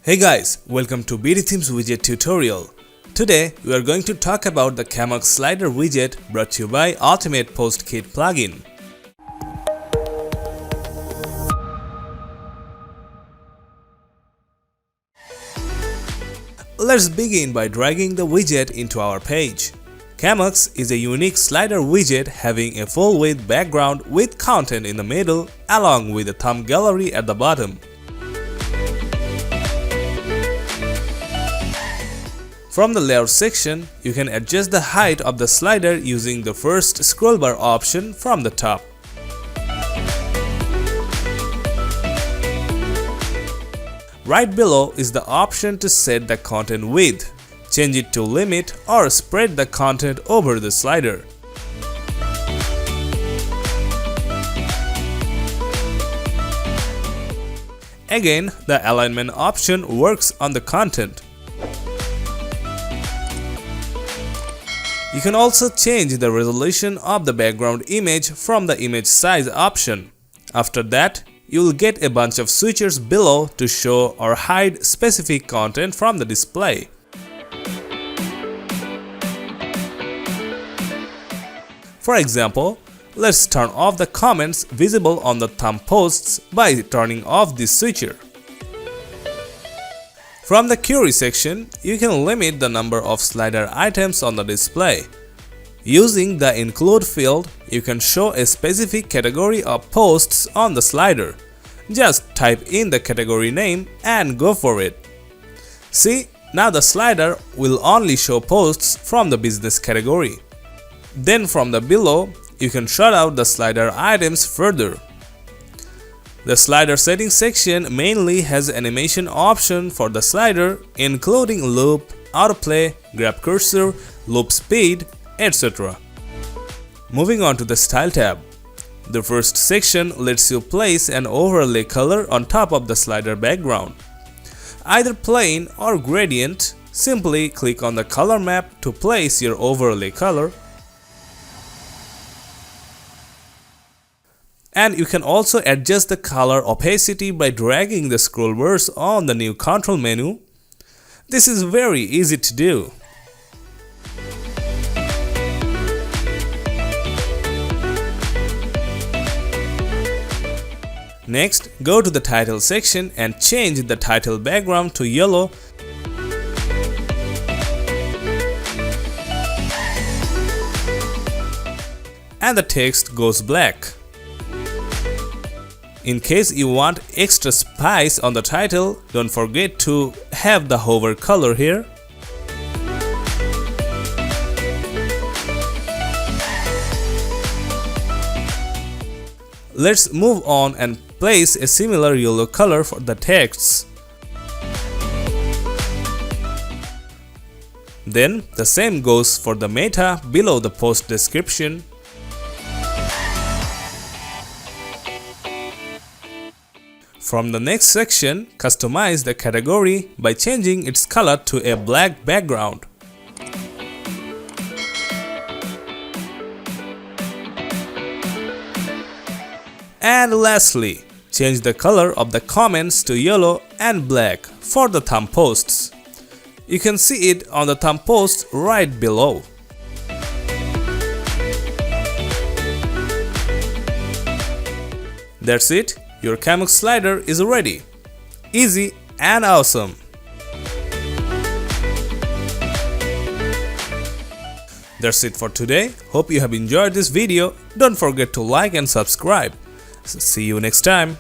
Hey guys, welcome to BdThemes widget tutorial. Today we are going to talk about the Camux Slider widget brought to you by Ultimate Post Kit plugin. Let's begin by dragging the widget into our page. Camux is a unique slider widget having a full-width background with content in the middle along with a thumb gallery at the bottom. From the layout section, you can adjust the height of the slider using the first scrollbar option from the top. Right below is the option to set the content width, change it to limit or spread the content over the slider. Again, the alignment option works on the content. You can also change the resolution of the background image from the image size option. After that, you will get a bunch of switches below to show or hide specific content from the display. For example, let's turn off the comments visible on the thumb posts by turning off this switcher. From the query section, you can limit the number of slider items on the display. Using the include field, you can show a specific category of posts on the slider. Just type in the category name and go for it. See, now the slider will only show posts from the business category. Then from the below, you can shut out the slider items further. The slider settings section mainly has animation option for the slider including loop, autoplay, grab cursor, loop speed, etc. Moving on to the style tab. The first section lets you place an overlay color on top of the slider background. Either plain or gradient, simply click on the color map to place your overlay color. And you can also adjust the color opacity by dragging the scroll bars on the new control menu. This is very easy to do. Next, go to the title section and change the title background to yellow. And the text goes black. In case you want extra spice on the title, don't forget to have the hover color here. Let's move on and place a similar yellow color for the texts. Then the same goes for the meta below the post description. From the next section, customize the category by changing its color to a black background. And lastly, change the color of the comments to yellow and black for the thumb posts. You can see it on the thumb post right below. That's it. Your Camux slider is ready. Easy and awesome. That's it for today. Hope you have enjoyed this video. Don't forget to like and subscribe. See you next time.